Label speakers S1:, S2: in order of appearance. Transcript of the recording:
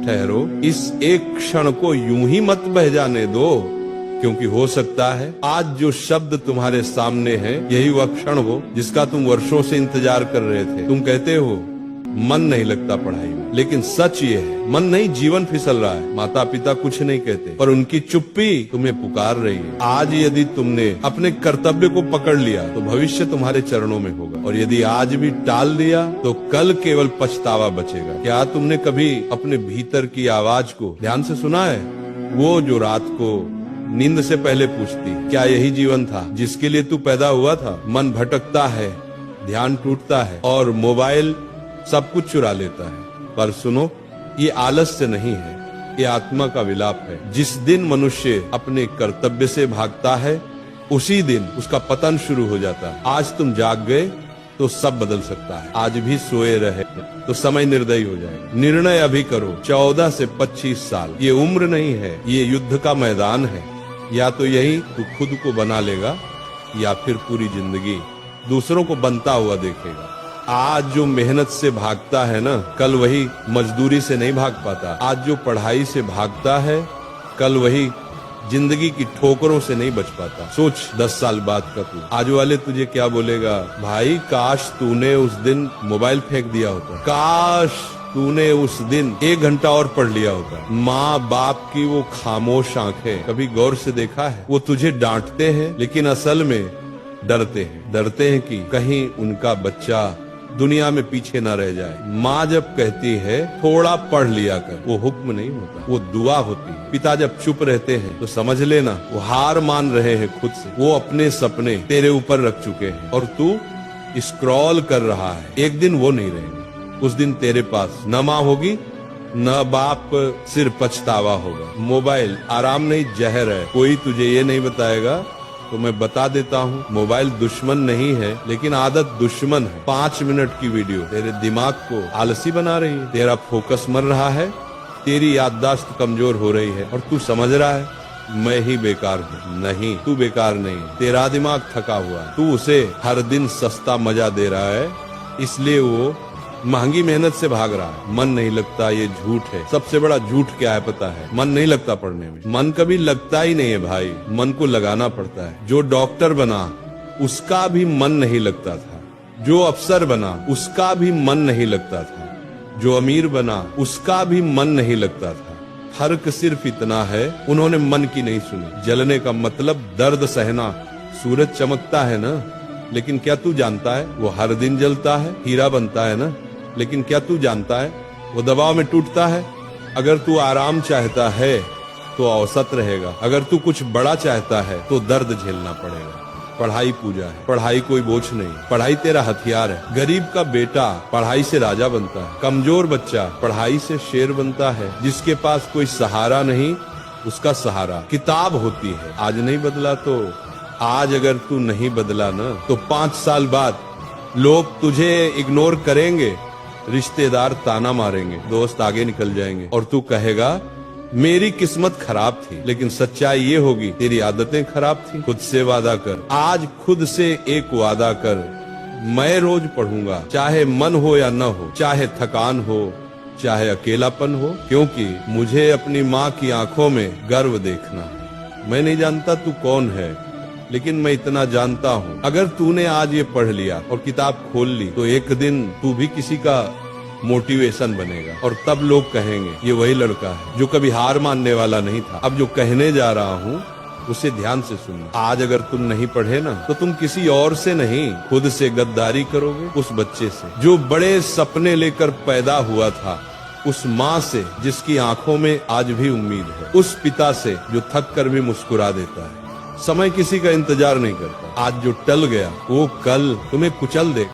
S1: ठहरो, इस एक क्षण को यूं ही मत बह जाने दो, क्योंकि हो सकता है आज जो शब्द तुम्हारे सामने है यही वह क्षण हो जिसका तुम वर्षों से इंतजार कर रहे थे। तुम कहते हो मन नहीं लगता पढ़ाई में, लेकिन सच ये है मन नहीं, जीवन फिसल रहा है। माता पिता कुछ नहीं कहते, पर उनकी चुप्पी तुम्हें पुकार रही है। आज यदि तुमने अपने कर्तव्य को पकड़ लिया तो भविष्य तुम्हारे चरणों में होगा, और यदि आज भी टाल दिया तो कल केवल पछतावा बचेगा। क्या तुमने कभी अपने भीतर की आवाज को ध्यान से सुना है? वो जो रात को नींद से पहले पूछती, क्या यही जीवन था जिसके लिए तू पैदा हुआ था? मन भटकता है, ध्यान टूटता है और मोबाइल सब कुछ चुरा लेता है। पर सुनो, ये आलस्य नहीं है, ये आत्मा का विलाप है। जिस दिन मनुष्य अपने कर्तव्य से भागता है उसी दिन उसका पतन शुरू हो जाता है। आज तुम जाग गए तो सब बदल सकता है, आज भी सोए रहे तो समय निर्दयी हो जाएगा। निर्णय अभी करो। 14 से 25 साल ये उम्र नहीं है, ये युद्ध का मैदान है। या तो यही तू खुद को बना लेगा या फिर पूरी जिंदगी दूसरों को बनता हुआ देखेगा। आज जो मेहनत से भागता है ना, कल वही मजदूरी से नहीं भाग पाता। आज जो पढ़ाई से भागता है, कल वही जिंदगी की ठोकरों से नहीं बच पाता। सोच 10 साल बाद का तू, आज वाले तुझे क्या बोलेगा? भाई काश तूने उस दिन मोबाइल फेंक दिया होता, काश तूने उस दिन 1 घंटा और पढ़ लिया होता। माँ बाप की वो खामोश आंखें कभी गौर से देखा है? वो तुझे डांटते हैं लेकिन असल में डरते हैं कि कहीं उनका बच्चा दुनिया में पीछे न रह जाए। माँ जब कहती है थोड़ा पढ़ लिया कर, वो हुक्म नहीं होता, वो दुआ होती है। पिता जब चुप रहते हैं तो समझ लेना वो हार मान रहे हैं खुद से। वो अपने सपने तेरे ऊपर रख चुके हैं और तू स्क्रॉल कर रहा है। एक दिन वो नहीं रहेंगे, उस दिन तेरे पास न माँ होगी न बाप, सिर्फ पछतावा होगा। मोबाइल आराम नहीं जहर है। कोई तुझे ये नहीं बताएगा तो मैं बता देता हूँ, मोबाइल दुश्मन नहीं है लेकिन आदत दुश्मन है। 5 मिनट की वीडियो तेरे दिमाग को आलसी बना रही है, तेरा फोकस मर रहा है, तेरी याददाश्त कमजोर हो रही है और तू समझ रहा है मैं ही बेकार हूँ। नहीं, तू बेकार नहीं, तेरा दिमाग थका हुआ है। तू उसे हर दिन सस्ता मजा दे रहा है, इसलिए वो महंगी मेहनत से भाग रहा है। मन नहीं लगता, ये झूठ है। सबसे बड़ा झूठ क्या है पता है? मन नहीं लगता पढ़ने में। मन कभी लगता ही नहीं है भाई, मन को लगाना पड़ता है। जो डॉक्टर बना उसका भी मन नहीं लगता था, जो अफसर बना उसका भी मन नहीं लगता था, जो अमीर बना उसका भी मन नहीं लगता था। फर्क सिर्फ इतना है, उन्होंने मन की नहीं सुनी। जलने का मतलब दर्द सहना। सूरज चमकता है ना, लेकिन क्या तू जानता है वो हर दिन जलता है? हीरा बनता है ना, लेकिन क्या तू जानता है वो दबाव में टूटता है? अगर तू आराम चाहता है तो औसत रहेगा, अगर तू कुछ बड़ा चाहता है तो दर्द झेलना पड़ेगा। पढ़ाई पूजा है, पढ़ाई कोई बोझ नहीं, पढ़ाई तेरा हथियार है। गरीब का बेटा पढ़ाई से राजा बनता है, कमजोर बच्चा पढ़ाई से शेर बनता है। जिसके पास कोई सहारा नहीं उसका सहारा किताब होती है। आज नहीं बदला तो आज अगर तू नहीं बदला ना तो 5 साल बाद लोग तुझे इग्नोर करेंगे, रिश्तेदार ताना मारेंगे, दोस्त आगे निकल जाएंगे और तू कहेगा मेरी किस्मत खराब थी। लेकिन सच्चाई ये होगी तेरी आदतें खराब थी। खुद से वादा कर, आज खुद से एक वादा कर, मैं रोज पढ़ूंगा, चाहे मन हो या न हो, चाहे थकान हो चाहे अकेलापन हो, क्योंकि मुझे अपनी माँ की आंखों में गर्व देखना है। मैं नहीं जानता तू कौन है, लेकिन मैं इतना जानता हूँ अगर तूने आज ये पढ़ लिया और किताब खोल ली तो एक दिन तू भी किसी का मोटिवेशन बनेगा और तब लोग कहेंगे ये वही लड़का है जो कभी हार मानने वाला नहीं था। अब जो कहने जा रहा हूँ उसे ध्यान से सुनना। आज अगर तुम नहीं पढ़े ना तो तुम किसी और से नहीं खुद से गद्दारी करोगे, उस बच्चे से जो बड़े सपने लेकर पैदा हुआ था, उस माँ से जिसकी आंखों में आज भी उम्मीद है, उस पिता से जो थक कर भी मुस्कुरा देता है। समय किसी का इंतजार नहीं करता। आज जो टल गया वो कल तुम्हें कुचल देगा।